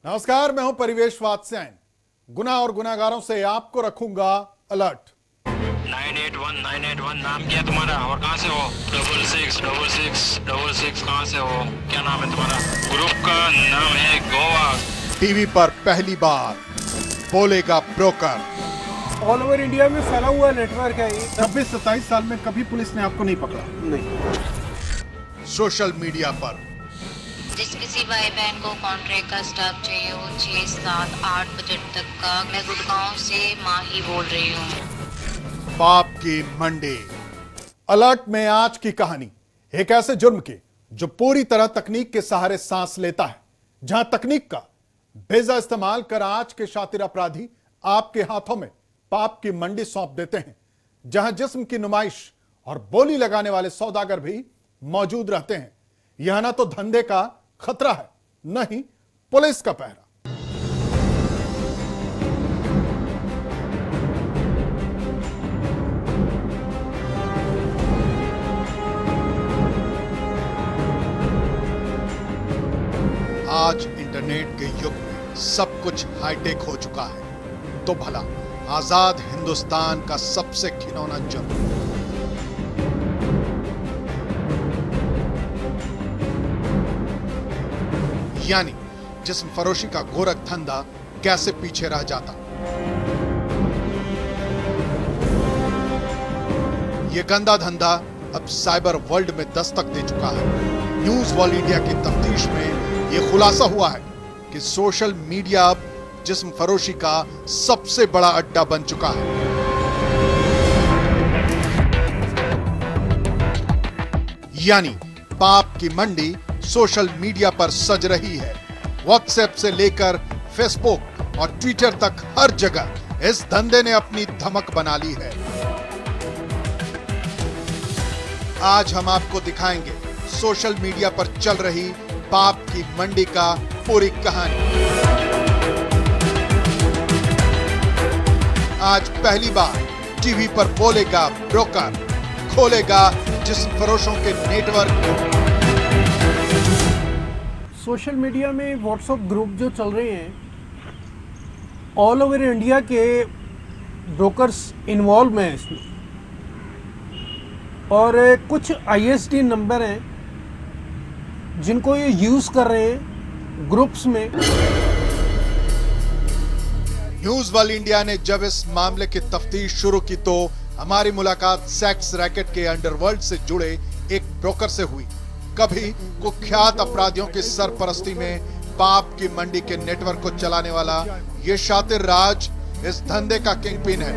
नमस्कार, मैं हूं परिवेश वात्स्यायन। गुनाह और गुनाहगारों से आपको रखूंगा अलर्ट। 981 नाम क्या है तुम्हारा और कहाँ से हो? 6666 कहाँ से हो? क्या नाम है तुम्हारा? ग्रुप का नाम है गोवा। टीवी पर पहली बार बोलेगा ब्रोकर। ऑल ओवर इंडिया में फैला हुआ नेटवर्क है ये। 26-27 साल में कभी पुलिस ने आपको नहीं पकड़ा? नहीं। सोशल मीडिया पर जिस किसी भाई बहन को कॉन्ट्रैक्ट का स्टाफ चाहिए हो 6, 7, 8 बजट तक का, मैं गुड़गांव से माही बोल रही हूँ। पाप की मंडी। अलर्ट में आज की कहानी एक ऐसे जुर्म की जो पूरी तरह तकनीक के सहारे सांस लेता है, जहां तकनीक का बेजा इस्तेमाल कर आज के शातिर अपराधी आपके हाथों में पाप की मंडी सौंप देते हैं, जहां जिस्म की नुमाइश और बोली लगाने वाले सौदागर भी मौजूद रहते हैं। यह ना तो धंधे का खतरा है, न ही पुलिस का पहरा। आज इंटरनेट के युग में सब कुछ हाईटेक हो चुका है, तो भला आजाद हिंदुस्तान का सबसे घिनौना जुर्म यानी जिस्म फरोशी का गोरख धंधा कैसे पीछे रह जाता। यह गंदा धंधा अब साइबर वर्ल्ड में दस्तक दे चुका है। न्यूज वर्ल्ड इंडिया की तफ्तीश में यह खुलासा हुआ है कि सोशल मीडिया अब जिस्म फरोशी का सबसे बड़ा अड्डा बन चुका है। यानी पाप की मंडी सोशल मीडिया पर सज रही है। व्हाट्सएप से लेकर फेसबुक और ट्विटर तक हर जगह इस धंधे ने अपनी धमक बना ली है। आज हम आपको दिखाएंगे सोशल मीडिया पर चल रही पाप की मंडी का पूरी कहानी। आज पहली बार टीवी पर बोलेगा ब्रोकर, खोलेगा जिस्म फरोशों के नेटवर्क को। सोशल मीडिया में व्हाट्सएप ग्रुप जो चल रहे हैं, ऑल ओवर इंडिया के ब्रोकर्स इन्वॉल्व हैं इसमें, और कुछ आईएसडी नंबर हैं जिनको ये यूज़ कर रहे हैं ग्रुप्स में। न्यूज वर्ल्ड इंडिया ने जब इस मामले की तफ्तीश शुरू की तो हमारी मुलाकात सेक्स रैकेट के अंडरवर्ल्ड से जुड़े एक ब्रोकर से हुई। कभी कुख्यात अपराधियों की सरपरस्ती में पाप की मंडी के नेटवर्क को चलाने वाला ये शातिर राज इस धंधे का किंगपिन है।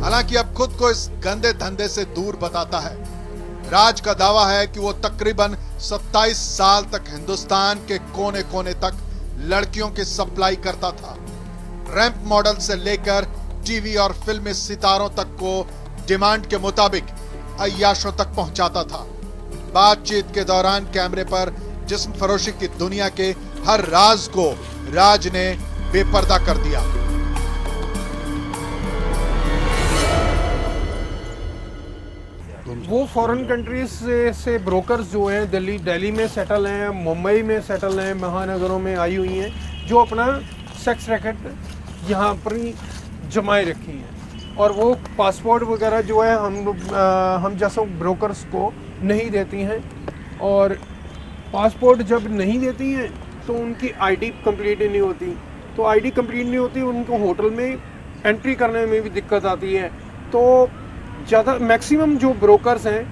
हालांकि अब खुद को इस गंदे धंधे से दूर बताता है। राज का दावा है कि वो तकरीबन 27 साल तक हिंदुस्तान के कोने कोने तक लड़कियों की सप्लाई करता था। रैंप मॉडल से लेकर टीवी और फिल्मी सितारों तक को डिमांड के मुताबिक अय्याशों तक पहुंचाता था। बातचीत के दौरान कैमरे पर जिस्म फरोशी की दुनिया के हर राज को राज ने बेपर्दा कर दिया। वो फॉरेन कंट्रीज से ब्रोकर्स जो हैं दिल्ली में सेटल हैं, मुंबई में सेटल हैं, महानगरों में आई हुई हैं, जो अपना सेक्स रैकेट यहाँ पर ही जमाए रखी हैं, और वो पासपोर्ट वगैरह जो है हम जैसे ब्रोकर्स को नहीं देती हैं, और पासपोर्ट जब नहीं देती हैं तो उनकी आईडी कंप्लीट नहीं होती, तो आईडी कंप्लीट नहीं होती, उनको होटल में एंट्री करने में भी दिक्कत आती है। तो ज़्यादा मैक्सिमम जो ब्रोकर्स हैं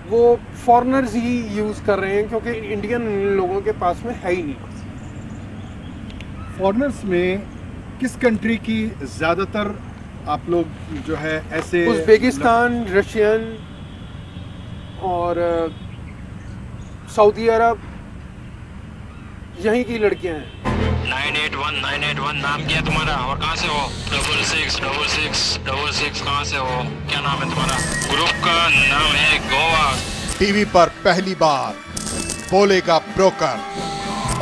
वो फॉरेनर्स ही यूज़ कर रहे हैं, क्योंकि इंडियन लोगों के पास में है ही नहीं। फॉरेनर्स में किस कंट्री की ज़्यादातर आप लोग जो है ऐसे? उज़्बेकिस्तान, रशियन और सऊदी अरब, यहीं की लड़कियां हैं। 981 नाम क्या है तुम्हारा और कहाँ से हो? 6666 कहाँ से हो? क्या नाम है तुम्हारा? ग्रुप का नाम है गोवा। टीवी पर पहली बार बोलेगा ब्रोकर।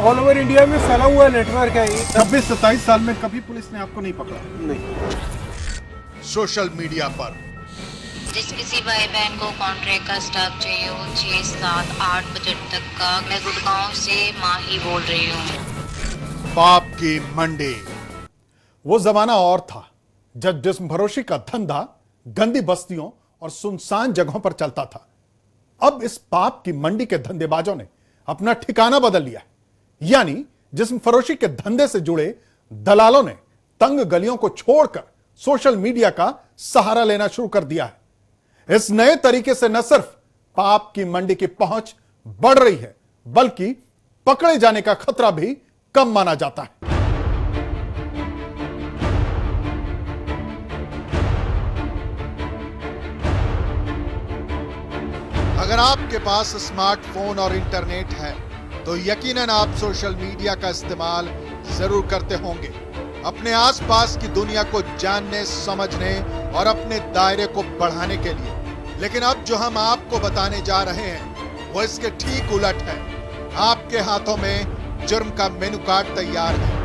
ऑल ओवर इंडिया में फैला हुआ नेटवर्क है ये। 26-27 साल में कभी पुलिस ने आपको नहीं पकड़ा? नहीं। सोशल मीडिया पर जिस किसी भाई बहन को कॉन्ट्रैक्ट का स्टाफ चाहिए हो 6, 7, 8 बजट तक का, मैं गुड़गांव से माही बोल रही हूँ। पाप की मंडी। वो जमाना और था जब जिस्म फरोशी का धंधा गंदी बस्तियों और सुनसान जगहों पर चलता था। अब इस पाप की मंडी के धंधेबाजों ने अपना ठिकाना बदल लिया है। यानी जिस्म फरोशी के धंधे से जुड़े दलालों ने तंग गलियों को छोड़कर सोशल मीडिया का सहारा लेना शुरू कर दिया है। इस नए तरीके से न सिर्फ पाप की मंडी की पहुंच बढ़ रही है, बल्कि पकड़े जाने का खतरा भी कम माना जाता है। अगर आपके पास स्मार्टफोन और इंटरनेट है तो यकीनन आप सोशल मीडिया का इस्तेमाल जरूर करते होंगे, अपने आसपास की दुनिया को जानने, समझने और अपने दायरे को बढ़ाने के लिए। लेकिन अब जो हम आपको बताने जा रहे हैं वो इसके ठीक उलट है। आपके हाथों में जुर्म का मेनू कार्ड तैयार है।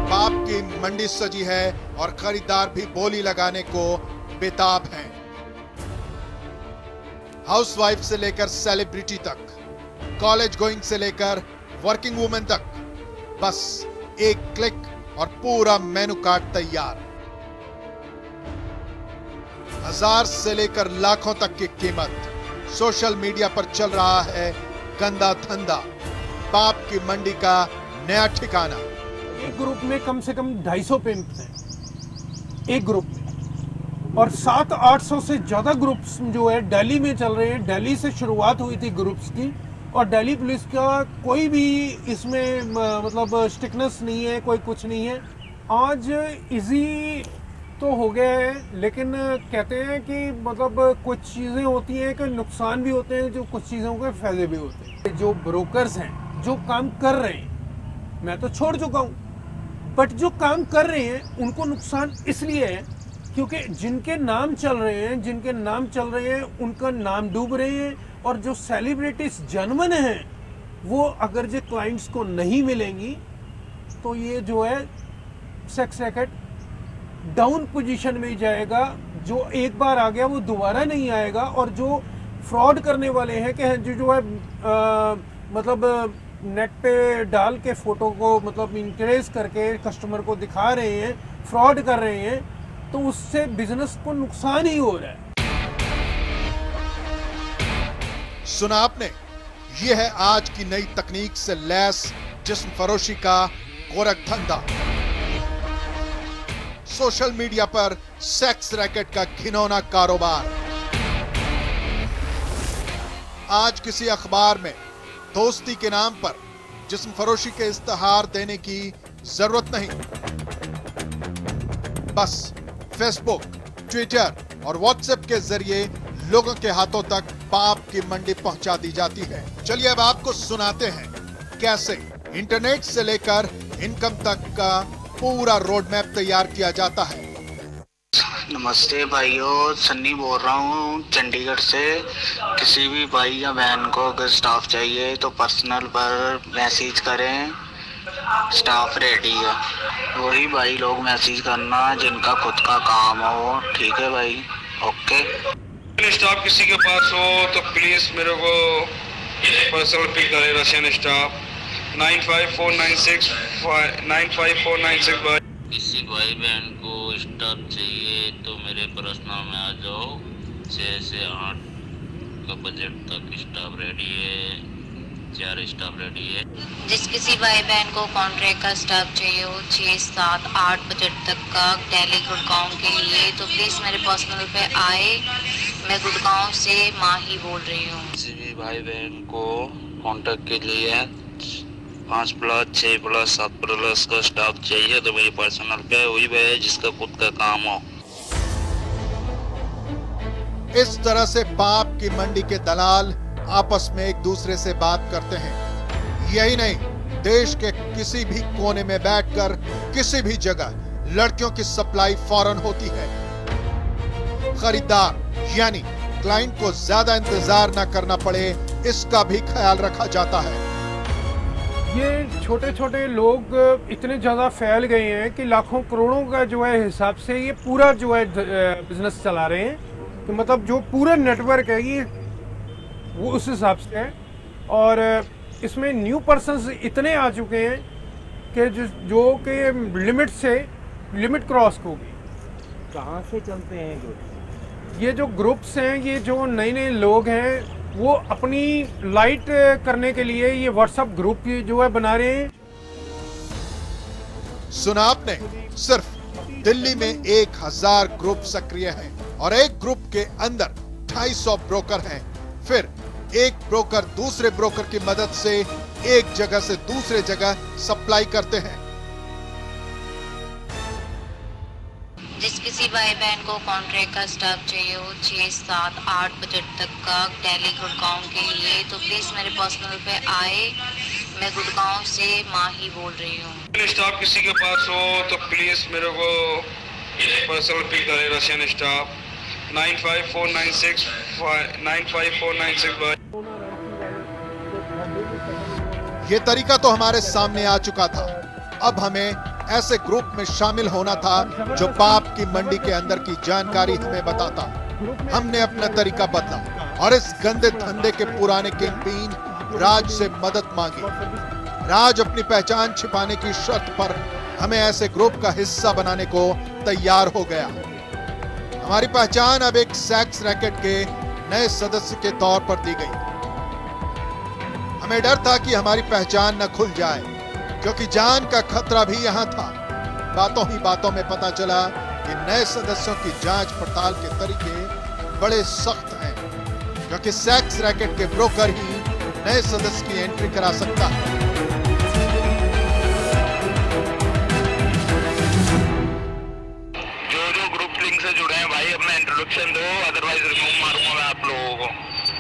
पाप की मंडी सजी है और खरीदार भी बोली लगाने को बेताब हैं। हाउसवाइफ से लेकर सेलिब्रिटी तक, कॉलेज गोइंग से लेकर वर्किंग वुमेन तक, बस एक क्लिक और पूरा मेनू कार्ड तैयार। 1000 से लेकर लाखों तक की कीमत। सोशल मीडिया पर चल रहा है गंदा धंधा, पाप की मंडी का नया ठिकाना। एक ग्रुप में कम से कम 250 पिम्प्स हैं एक ग्रुप में, और 700-800 से ज्यादा ग्रुप्स जो है दिल्ली में चल रहे हैं। दिल्ली से शुरुआत हुई थी ग्रुप्स की, और दिल्ली पुलिस का कोई भी इसमें मतलब स्टिकनेस नहीं है, कोई कुछ नहीं है। आज इजी तो हो गया है, लेकिन कहते हैं कि मतलब कुछ चीज़ें होती हैं कि नुकसान भी होते हैं, जो कुछ चीज़ों के फायदे भी होते हैं। जो ब्रोकर्स हैं जो काम कर रहे हैं, मैं तो छोड़ चुका हूँ, बट जो काम कर रहे हैं उनको नुकसान इसलिए है क्योंकि जिनके नाम चल रहे हैं उनका नाम डूब रहे हैं, और जो सेलिब्रिटीज जनमन हैं वो अगर जो क्लाइंट्स को नहीं मिलेंगी तो ये जो है सेक्स रैकेट डाउन पोजीशन में जाएगा। जो एक बार आ गया वो दोबारा नहीं आएगा। और जो फ्रॉड करने वाले हैं कि जो है मतलब नेट पे डाल के फोटो को मतलब इंकरेज करके कस्टमर को दिखा रहे हैं, फ्रॉड कर रहे हैं, तो उससे बिजनेस को नुकसान ही हो रहा है। सुना आपने, यह है आज की नई तकनीक से लैस जिस्म फरोशी का गोरख धंधा। सोशल मीडिया पर सेक्स रैकेट का घिनौना कारोबार। आज किसी अखबार में दोस्ती के नाम पर जिस्म फरोशी के इश्तहार देने की जरूरत नहीं। बस फेसबुक, ट्विटर और व्हाट्सएप के जरिए लोगों के हाथों तक पाप की मंडी पहुंचा दी जाती है। चलिए अब आपको सुनाते हैं कैसे इंटरनेट से लेकर इनकम तक का पूरा रोड मैप तैयार किया जाता है। नमस्ते भाइयों, सन्नी बोल रहा हूँ चंडीगढ़ से। किसी भी भाई या बहन को अगर स्टाफ चाहिए तो पर्सनल पर मैसेज करें, स्टाफ रेडी है। वही भाई लोग मैसेज करना जिनका खुद का काम हो, ठीक है भाई? ओके। स्टाफ किसी के पास हो तो प्लीज मेरे को पर्सनल पिक करें। Russian staff 9549695496। किसी भाई बहन को स्टाफ चाहिए तो मेरे पर्सनल में आ जाओ। 6 से 8 का बजट तक स्टाफ रेडी है, 4 स्टाफ रेडी है। जिस किसी भाई बहन को कॉन्ट्रैक्ट का स्टाफ चाहिए हो 6, 7, 8 बजट तक का दिल्ली गुड़गांव के लिए, तो प्लीज मेरे पर्सनल पे आए। मैं गुड़गांव से माही बोल रही हूँ। किसी भी भाई बहन को कॉन्ट्रैक्ट के लिए 5+, 6+, 7+ का स्टाफ चाहिए तो मेरी पर्सनल पे वही है जिसका खुद का काम हो। इस तरह से पाप की मंडी के दलाल आपस में एक दूसरे से बात करते हैं। यही नहीं, देश के किसी भी कोने में बैठकर किसी भी जगह लड़कियों की सप्लाई फौरन होती है। खरीदार यानी क्लाइंट को ज्यादा इंतजार न करना पड़े, इसका भी ख्याल रखा जाता है। ये छोटे छोटे लोग इतने ज़्यादा फैल गए हैं कि लाखों करोड़ों का जो है हिसाब से ये पूरा जो है बिजनेस चला रहे हैं। तो मतलब जो पूरा नेटवर्क है ये वो उस हिसाब से है। और इसमें न्यू पर्सन्स इतने आ चुके हैं कि जो कि लिमिट क्रॉस होगी। कहाँ से चलते हैं ग्रुप? ये जो ग्रुप्स हैं, ये जो नए नए लोग हैं, वो अपनी लाइट करने के लिए ये व्हाट्सएप ग्रुप जो है बना रहे हैं। सुना आपने, सिर्फ दिल्ली में 1000 ग्रुप सक्रिय हैं और एक ग्रुप के अंदर 250 ब्रोकर हैं। फिर एक ब्रोकर दूसरे ब्रोकर की मदद से एक जगह से दूसरे जगह सप्लाई करते हैं। जिस किसी भाई बहन को कॉन्ट्रैक्ट का स्टाफ चाहिए हो 6, 7, 8 बजट तक का दिल्ली गुड़गांव के लिए, तो प्लीज मेरे पर्सनल पे आए। मैं गुड़गांव से माही बोल रही हूँ। स्टाफ किसी के पास हो तो प्लीज मेरे को पर्सनल पिक करे। Russian staff 9549695496। ये तरीका तो हमारे सामने आ चुका था। अब हमें ऐसे ग्रुप में शामिल होना था जो पाप की मंडी के अंदर की जानकारी हमें बताता। हमने अपना तरीका बदला और इस गंदे धंधे के पुराने किंगपिन राज से मदद मांगी। राज अपनी पहचान छिपाने की शर्त पर हमें ऐसे ग्रुप का हिस्सा बनाने को तैयार हो गया। हमारी पहचान अब एक सेक्स रैकेट के नए सदस्य के तौर पर दी गई। हमें डर था कि हमारी पहचान न खुल जाए, क्योंकि जान का खतरा भी यहां था। बातों ही बातों में पता चला कि नए सदस्यों की जांच पड़ताल के तरीके बड़े सख्त हैं, क्योंकि सेक्स रैकेट के ब्रोकर ही नए सदस्य की एंट्री करा सकता है। जो ग्रुप लिंक से जुड़े हैं भाई, अपना इंट्रोडक्शन दो, अदरवाइज रिमूव मारूंगा मैं आप लोगों को।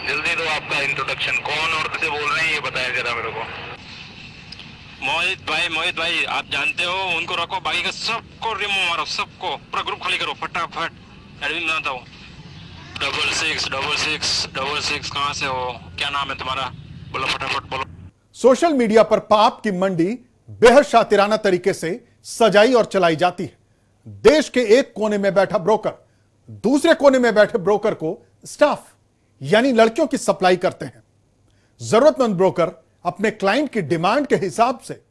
जल्दी दो आपका इंट्रोडक्शन, कौन और किसे बोल रहे हैं ये बताएं जरा मेरे को। मोहित भाई आप जानते हो, उनको रखो, बाकी का सबको रिमूव मारो, सबको पूरा ग्रुप खाली करो फटाफट। एडमिन बनाता हूँ। 666666 कहाँ से हो, क्या नाम है तुम्हारा, बोलो फटाफट बोलो। सोशल मीडिया पर पाप की मंडी बेहद शातिराना तरीके से सजाई और चलाई जाती है। देश के एक कोने में बैठा ब्रोकर दूसरे कोने में बैठे ब्रोकर को स्टाफ यानी लड़कियों की सप्लाई करते हैं। जरूरतमंद ब्रोकर अपने क्लाइंट की डिमांड के हिसाब से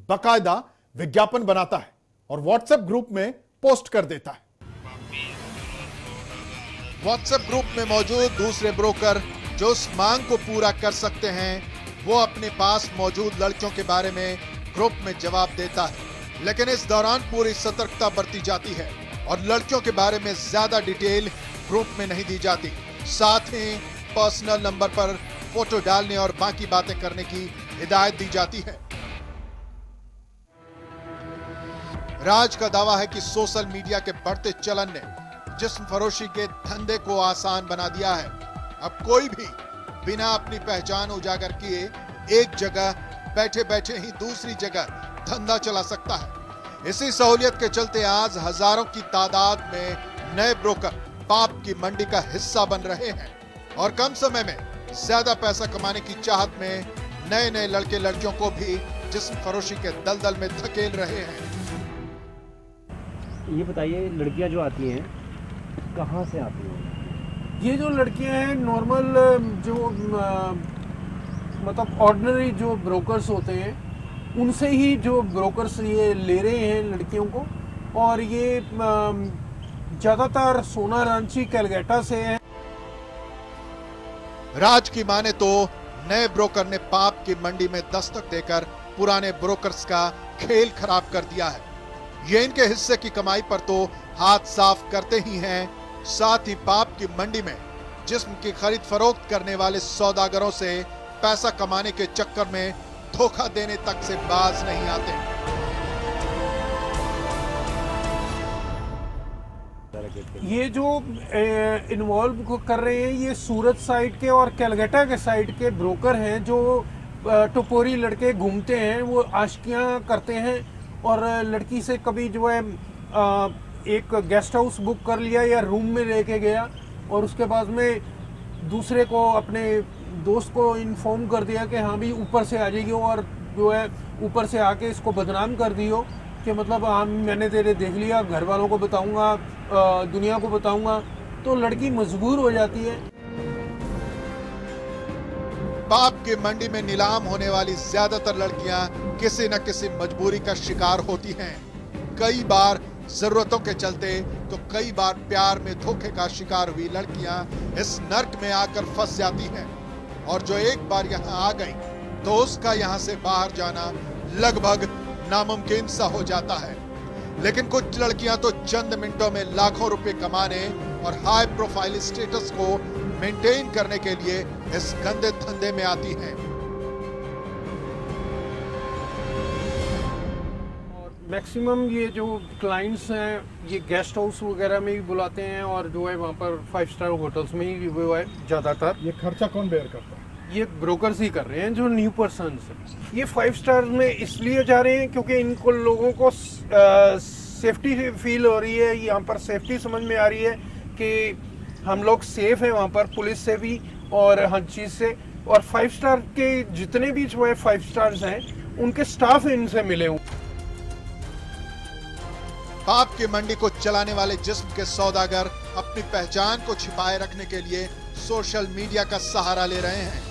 बकायदा विज्ञापन बनाता है और व्हाट्सएप ग्रुप में पोस्ट कर देता है। व्हाट्सएप ग्रुप में मौजूद दूसरे ब्रोकर जो उस मांग को पूरा कर सकते हैं, वो अपने पास मौजूद लड़कियों के बारे में ग्रुप में जवाब देता है। लेकिन इस दौरान पूरी सतर्कता बरती जाती है और लड़कियों के बारे में ज्यादा डिटेल ग्रुप में नहीं दी जाती। साथ ही पर्सनल नंबर पर फोटो डालने और बाकी बातें करने की हिदायत दी जाती है। राज का दावा है कि सोशल मीडिया के बढ़ते चलन ने जिस्म फरोशी के धंधे को आसान बना दिया है। अब कोई भी बिना अपनी पहचान उजागर किए एक जगह बैठे बैठे ही दूसरी जगह धंधा चला सकता है। इसी सहूलियत के चलते आज हजारों की तादाद में नए ब्रोकर पाप की मंडी का हिस्सा बन रहे हैं और कम समय में ज्यादा पैसा कमाने की चाहत में नए नए लड़के लड़कियों को भी जिस्म फरोशी के दलदल में धकेल रहे हैं। ये बताइए, लड़कियां जो आती हैं कहाँ से आती हैं? ये जो लड़कियां हैं नॉर्मल जो मतलब ऑर्डिनरी जो ब्रोकर्स होते हैं उनसे ही जो ब्रोकर्स ये ले रहे हैं लड़कियों को। और ये ज़्यादातर सोना रांची कैलकाटा से है। राज की माने तो नए ब्रोकर ने पाप की मंडी में दस्तक देकर पुराने ब्रोकर्स का खेल खराब कर दिया है। ये इनके हिस्से की कमाई पर तो हाथ साफ करते ही हैं, साथ ही पाप की मंडी में जिस्म की खरीद फरोख्त करने वाले सौदागरों से पैसा कमाने के चक्कर में धोखा देने तक से बाज नहीं आते। ये जो इन्वॉल्व कर रहे हैं ये सूरत साइड के और कैलकाटा के साइड के ब्रोकर हैं जो टपोरी लड़के घूमते हैं, वो आशिकियां करते हैं और लड़की से कभी जो है एक गेस्ट हाउस बुक कर लिया या रूम में लेके गया और उसके बाद में दूसरे को अपने दोस्त को इन्फॉर्म कर दिया कि हाँ भी ऊपर से आ जाइए और जो है ऊपर से आके इसको बदनाम कर दियो कि मतलब हाँ मैंने तेरे देख लिया, घर वालों को बताऊंगा, दुनिया को बताऊंगा। तो लड़की मजबूर हो जाती है। पाप की मंडी में नीलाम होने वाली ज्यादातर लड़कियां किसी न किसी मजबूरी का शिकार होती हैं। कई बार जरूरतों के चलते तो कई बार प्यार में धोखे का शिकार हुई लड़कियां इस नर्क में आकर फंस जाती हैं और जो एक बार यहाँ आ गई तो उसका यहाँ से बाहर जाना लगभग नामुमकिन सा हो जाता है। लेकिन कुछ लड़कियां तो चंद मिनटों में लाखों रुपए कमाने और हाई प्रोफाइल स्टेटस को मेंटेन करने के लिए इस गंदे धंधे में आती हैं। मैक्सिमम ये जो क्लाइंट्स हैं ये गेस्ट हाउस वगैरह में भी बुलाते हैं और जो है वहाँ पर 5 स्टार होटल्स में ही वो है ज़्यादातर। ये खर्चा कौन बेयर करता है? ये ब्रोकर्स ही कर रहे हैं जो न्यू पर्सन्स हैं। ये 5 स्टार में इसलिए जा रहे हैं क्योंकि इनको लोगों को सेफ्टी फील हो रही है, यहाँ पर सेफ्टी समझ में आ रही है कि हम लोग सेफ हैं वहाँ पर, पुलिस से भी और हर चीज़ से। और 5 स्टार के जितने भी जो है 5 स्टार्स हैं उनके स्टाफ इनसे मिले हुए। पाप की मंडी को चलाने वाले जिस्म के सौदागर अपनी पहचान को छिपाए रखने के लिए सोशल मीडिया का सहारा ले रहे हैं।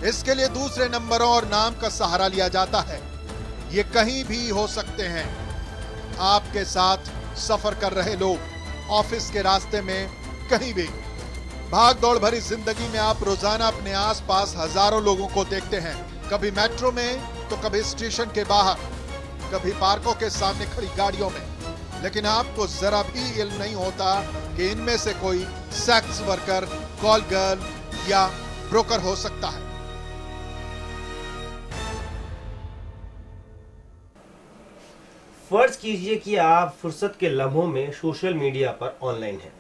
इसके लिए दूसरे नंबरों और नाम का सहारा लिया जाता है। ये कहीं भी हो सकते हैं। आपके साथ सफर कर रहे लोग, ऑफिस के रास्ते में, कहीं भी। भाग दौड़ भरी जिंदगी में आप रोजाना अपने आसपास हजारों लोगों को देखते हैं, कभी मेट्रो में तो कभी स्टेशन के बाहर, कभी पार्कों के सामने खड़ी गाड़ियों में। लेकिन आपको जरा भी इल्म नहीं होता कि इनमें से कोई सेक्स वर्कर, कॉल गर्ल या ब्रोकर हो सकता है। फर्ज कीजिए कि आप फुर्सत के लम्हों में सोशल मीडिया पर ऑनलाइन हैं।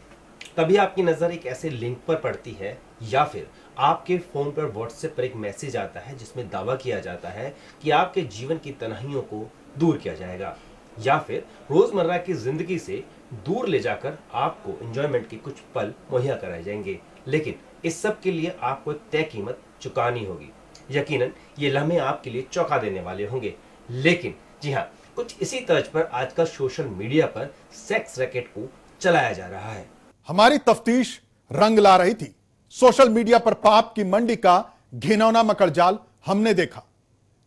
तभी आपकी नजर एक ऐसे लिंक पर पड़ती है या फिर आपके फोन पर व्हाट्सएप पर एक मैसेज आता है जिसमें दावा किया जाता है कि आपके जीवन की तन्हाइयों को दूर किया जाएगा या फिर रोजमर्रा की जिंदगी से दूर ले जाकर आपको एंजॉयमेंट के कुछ पल मुहैया कराए जाएंगे। लेकिन इस सब के लिए आपको एक तय कीमत चुकानी होगी। यकीनन ये लम्हे आपके लिए चौंका देने वाले होंगे। लेकिन जी हाँ, कुछ इसी तर्ज पर आजकल सोशल मीडिया पर सेक्स रैकेट को चलाया जा रहा है। हमारी तफ्तीश रंग ला रही थी। सोशल मीडिया पर पाप की मंडी का घिनौना मकड़जाल हमने देखा।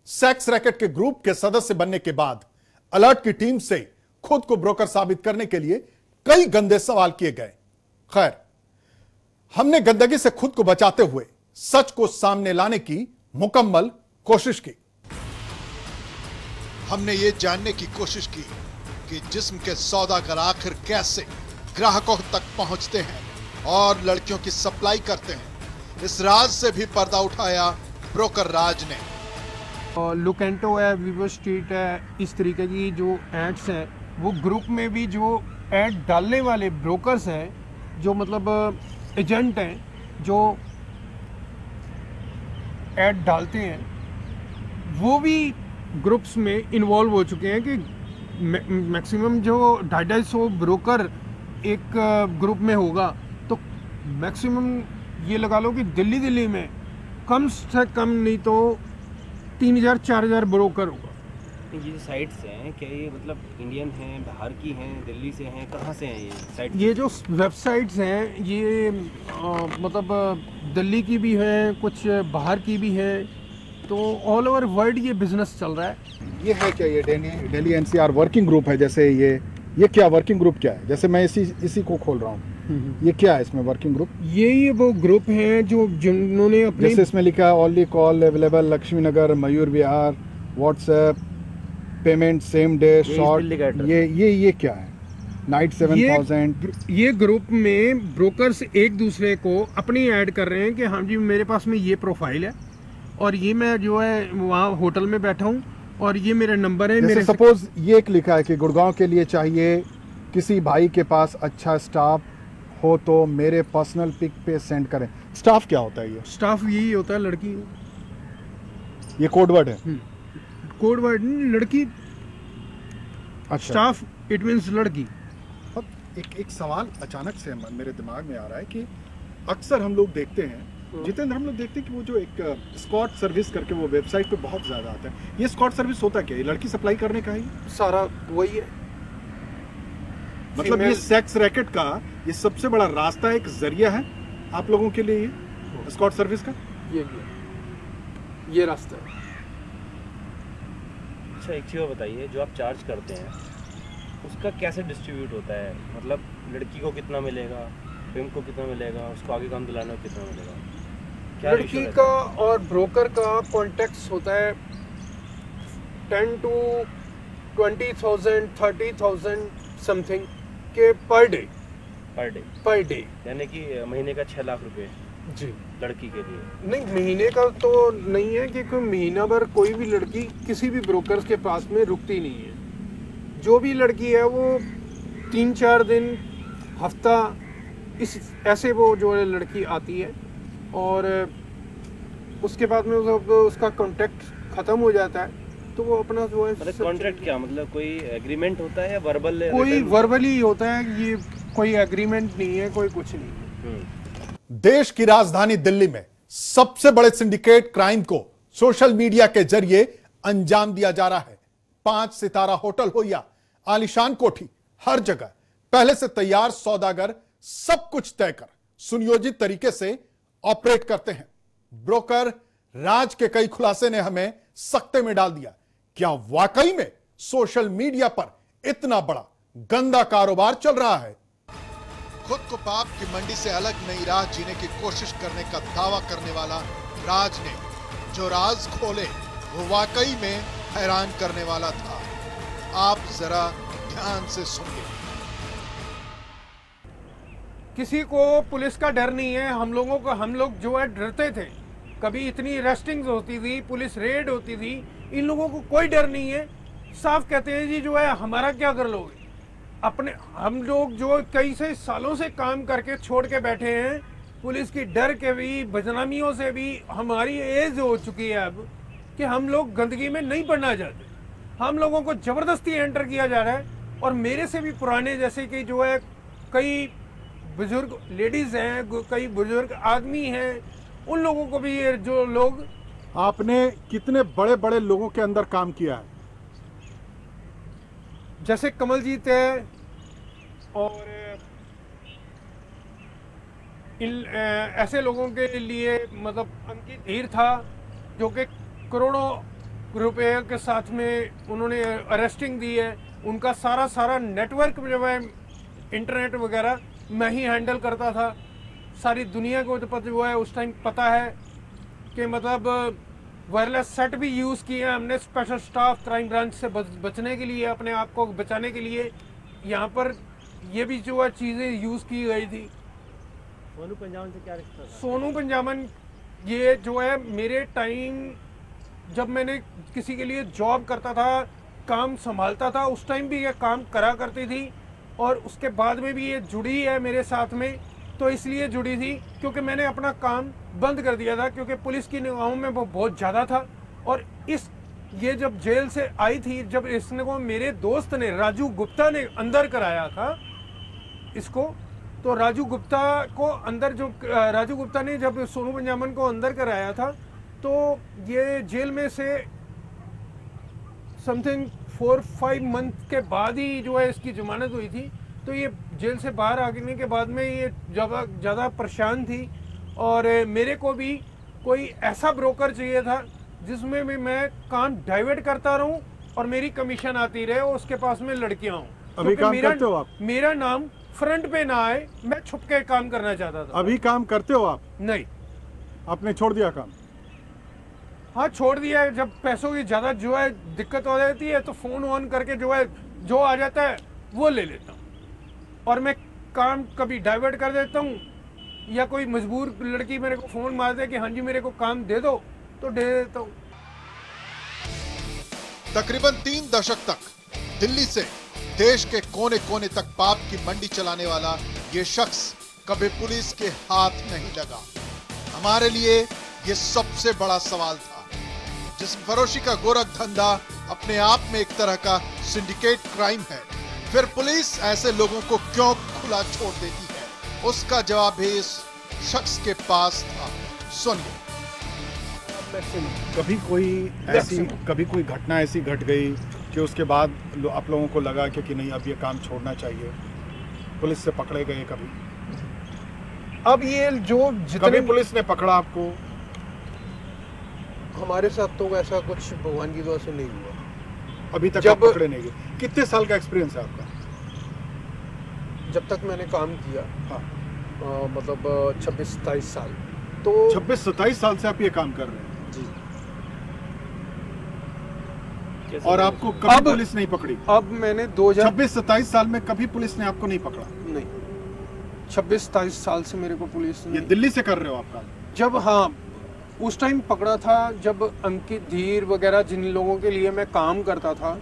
सेक्स रैकेट के ग्रुप के सदस्य बनने के बाद अलर्ट की टीम से खुद को ब्रोकर साबित करने के लिए कई गंदे सवाल किए गए। खैर, हमने गंदगी से खुद को बचाते हुए सच को सामने लाने की मुकम्मल कोशिश की। हमने ये जानने की कोशिश की कि जिस्म के सौदागर आखिर कैसे ग्राहकों तक पहुंचते हैं और लड़कियों की सप्लाई करते हैं। इस राज से भी पर्दा उठाया ब्रोकर राज ने। लुकेंटो है, वीवो स्ट्रीट है, इस तरीके की जो एड्स हैं वो ग्रुप में भी जो ऐड डालने वाले ब्रोकर्स हैं, जो मतलब एजेंट हैं जो ऐड डालते हैं, वो भी ग्रुप्स में इन्वॉल्व हो चुके हैं कि मैक्सिमम जो 250 ब्रोकर एक ग्रुप में होगा तो मैक्सिमम ये लगा लो कि दिल्ली में कम से कम नहीं तो 3000-4000 ब्रोकर होगा। ये जो साइट्स हैं क्या ये मतलब इंडियन हैं, बाहर की हैं, दिल्ली से हैं, कहाँ से हैं ये साइट? ये जो वेबसाइट्स हैं ये मतलब दिल्ली की भी हैं, कुछ बाहर की भी हैं, तो ऑल ओवर वर्ल्ड ये बिजनेस चल रहा है। ये है क्या, ये दिल्ली एनसीआर वर्किंग ग्रुप है? जैसे ये क्या वर्किंग ग्रुप क्या है? जैसे मैं इसी को खोल रहा हूँ, ये क्या है इसमें वर्किंग ग्रुप? ये वो ग्रुप हैं जो जिन्होंने अपने, जैसे इसमें लिखा है only call available Laxmi Nagar, Mayur Vihar, WhatsApp, payment same day, short. ये क्या है? नाइट 7000। ये ग्रुप में ब्रोकर्स एक दूसरे को अपनी ऐड कर रहे हैं कि हाँ जी मेरे पास में ये प्रोफाइल है और ये मैं जो है वहाँ होटल में बैठा हूँ और ये मेरा नंबर है। मेरे सपोज ये एक लिखा है कि गुड़गांव के लिए चाहिए, किसी भाई के पास अच्छा स्टाफ हो तो मेरे पर्सनल पिक पे सेंड करें। स्टाफ क्या होता है? ये स्टाफ यही होता है लड़की। ये कोड वर्ड है? कोड वर्ड नहीं, लड़की। अच्छा, स्टाफ इट मींस लड़की। एक सवाल अचानक से मेरे दिमाग में आ रहा है कि अक्सर हम लोग देखते हैं, जितेंद्र, हम लोग देखते हैं कि वो जो एक स्कॉट सर्विस करके वो वेबसाइट पे बहुत ज्यादा आता है। ये स्कॉट सर्विस होता क्या है? लड़की सप्लाई करने का ही सारा वही है। मतलब ये सेक्स रैकेट का ये सबसे बड़ा रास्ता है, एक जरिया है आप लोगों के लिए। स्कॉट सर्विस का? ये रास्ता है। अच्छा, एक चीज़ और बताइए, जो आप चार्ज करते हैं उसका कैसे डिस्ट्रीब्यूट होता है? मतलब लड़की को कितना मिलेगा, पिम्प को कितना मिलेगा, उसको आगे काम दिलाने को कितना मिलेगा? क्या लड़की का और ब्रोकर का कॉन्टेक्ट होता है 10 to 20,000 30,000 समथिंग के पर डे। यानी कि महीने का 6 लाख रुपए जी लड़की के लिए? नहीं, महीने का तो नहीं है, क्योंकि महीना भर कोई भी लड़की किसी भी ब्रोकर्स के पास में रुकती नहीं है। जो भी लड़की है वो 3-4 दिन, हफ्ता, इस ऐसे वो जो है लड़की आती है और उसके बाद में उसका कॉन्टेक्ट ख़त्म हो जाता है, तो वो अपना जो है कॉन्ट्रैक्ट क्या मतलब कोई एग्रीमेंट होता है या वर्बल? कोई वर्बली होता है, ये कोई एग्रीमेंट नहीं है, कोई कुछ नहीं है। देश की राजधानी दिल्ली में सबसे बड़े सिंडिकेट क्राइम को सोशल मीडिया के जरिए अंजाम दिया जा रहा है। 5 सितारा होटल हो या आलीशान कोठी, हर जगह पहले से तैयार सौदागर सब कुछ तय कर सुनियोजित तरीके से ऑपरेट करते हैं। ब्रोकर राज के कई खुलासे ने हमें सकते में डाल दिया। क्या वाकई में सोशल मीडिया पर इतना बड़ा गंदा कारोबार चल रहा है? खुद को पाप की मंडी से अलग नई राह जीने की कोशिश करने का दावा करने वाला राज ने जो राज खोले वो वाकई में हैरान करने वाला था। आप जरा ध्यान से सुनिए। किसी को पुलिस का डर नहीं है। हम लोग जो है डरते थे। कभी इतनी अरेस्टिंग्स होती थी, पुलिस रेड होती थी, इन लोगों को कोई डर नहीं है। साफ कहते हैं जी जो है हमारा क्या कर लोगे। हम लोग जो कई से सालों से काम करके छोड़ के बैठे हैं, पुलिस की डर के भी, बदनामियों से भी हमारी एज हो चुकी है अब कि हम लोग गंदगी में नहीं पड़ना चाहते। हम लोगों को जबरदस्ती एंटर किया जा रहा है। और मेरे से भी पुराने जैसे कि जो है कई बुजुर्ग लेडीज हैं, कई बुजुर्ग आदमी हैं, उन लोगों को भी ये जो लोग। आपने कितने बड़े बड़े लोगों के अंदर काम किया है? जैसे कमलजीत है और ऐसे लोगों के लिए मतलब अंकित धीर था जो कि करोड़ों रुपए के साथ में उन्होंने अरेस्टिंग दी है। उनका सारा नेटवर्क जो है इंटरनेट वगैरह मैं ही हैंडल करता था। सारी दुनिया को तो पता हुआ है उस टाइम पता है कि मतलब वायरलेस सेट भी यूज़ किए हमने स्पेशल स्टाफ क्राइम ब्रांच से बचने के लिए, अपने आप को बचाने के लिए। यहाँ पर ये भी जो है चीज़ें यूज़ की गई थी। सोनू पंजाबन से क्या रिश्ता था? सोनू पंजाबन ये जो है मेरे टाइम जब मैंने किसी के लिए जॉब करता था, काम संभालता था, उस टाइम भी ये काम करा करती थी और उसके बाद में भी ये जुड़ी है मेरे साथ में। तो इसलिए जुड़ी थी क्योंकि मैंने अपना काम बंद कर दिया था क्योंकि पुलिस की निगाहों में वो बहुत ज़्यादा था। और ये जब जेल से आई थी, जब इसने को मेरे दोस्त ने राजू गुप्ता ने अंदर कराया था इसको, तो राजू गुप्ता ने जब सोनू पंजाबन को अंदर कराया था तो ये जेल में से समथिंग 4-5 मंथ के बाद ही जो है इसकी जमानत हुई थी। तो ये जेल से बाहर आने के बाद में ये ज़्यादा परेशान थी और मेरे को भी कोई ऐसा ब्रोकर चाहिए था जिसमें भी मैं काम डाइवर्ट करता रहूं और मेरी कमीशन आती रहे और उसके पास में लड़कियां हों। अभी काम करते हो आप? मेरा नाम फ्रंट पे ना आए, मैं छुप के काम करना चाहता था। अभी काम करते हो आप? नहीं। आपने छोड़ दिया काम? हाँ, छोड़ दिया है। जब पैसों की ज़्यादा जो है दिक्कत हो जाती है तो फ़ोन ऑन करके जो है जो आ जाता है वो ले लेता हूँ और मैं काम कभी डाइवर्ट कर देता हूँ या कोई मजबूर लड़की मेरे को फ़ोन मार दे कि हाँ जी मेरे को काम दे दो तो दे देता हूँ। तकरीबन 3 दशक तक दिल्ली से देश के कोने कोने तक पाप की मंडी चलाने वाला ये शख्स कभी पुलिस के हाथ नहीं लगा। हमारे लिए ये सबसे बड़ा सवाल था। जिस्म फरोशी का गोरख धंधा अपने आप में एक तरह का सिंडिकेट क्राइम है, फिर पुलिस ऐसे लोगों को क्यों खुला छोड़ देती है? उसका जवाब भी इस शख्स के पास था। सुनिए। कभी कोई घटना ऐसी घट गई कि उसके बाद आप लोगों को लगा कि नहीं अब ये काम छोड़ना चाहिए, पुलिस से पकड़े गए कभी? अब ये जो जितने कभी पुलिस ने पकड़ा आपको? हमारे साथ तो ऐसा कुछ भगवान की दुआ से नहीं हुआ अभी तक। जब पकड़े नहीं गए। कितने साल का एक्सपीरियंस है आपका? जब तक मैंने काम किया, हाँ, मतलब 26-27 साल। तो 26-27 साल से आप ये काम कर रहे हैं जी। और आपको कभी पुलिस नहीं पकड़ी? अब मैंने 26-27 साल में कभी पुलिस ने आपको नहीं पकड़ा? नहीं, 26-27 साल से मेरे को पुलिस ये दिल्ली से कर रहे हो आप काम? जब हाँ उस टाइम पकड़ा था जब अंकित धीर वगैरह जिन लोगों के लिए मैं काम करता था।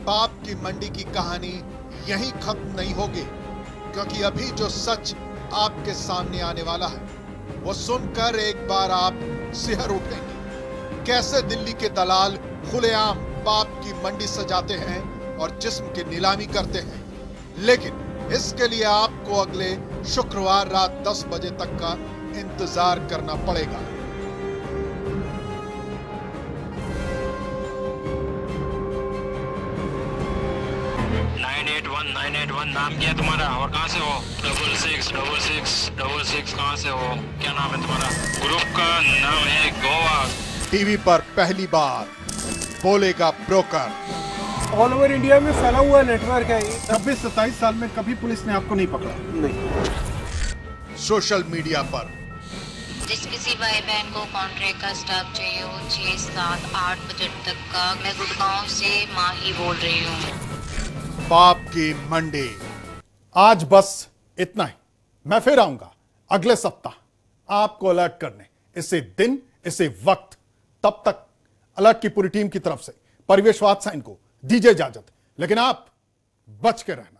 पाप की मंडी की कहानी यहीं खत्म नहीं होगी, क्योंकि अभी जो सच आपके सामने आने वाला है वो सुनकर एक बार आप सिहर उठेंगे। कैसे दिल्ली के दलाल खुलेआम पाप की मंडी सजाते हैं और जिस्म की नीलामी करते हैं, लेकिन इसके लिए आपको अगले शुक्रवार रात 10 बजे तक का इंतजार करना पड़ेगा। नाम क्या है तुम्हारा और कहाँ से हो? 666666 कहाँ से हो? क्या नाम है तुम्हारा? ग्रुप का नाम है गोवा। टीवी पर पहली बार बोलेगा ब्रोकर। ऑल ओवर इंडिया में फैला हुआ नेटवर्क है ये। 26-27 साल में कभी पुलिस ने आपको नहीं पकड़ा? नहीं। सोशल मीडिया पर जिस किसी भाई बहन को कॉन्ट्रैक्ट का स्टाफ चाहिए हो 6, 7, 8 बजट तक का, मैं गुड़गांव से माही बोल रही हूँ। पाप की मंडी। आज बस इतना ही। मैं फिर आऊंगा अगले सप्ताह आपको अलर्ट करने, इसे दिन इसे वक्त। तब तक अलर्ट की पूरी टीम की तरफ से परिवेश वात्सायन को दीजिए इजाजत, लेकिन आप बच के रहना।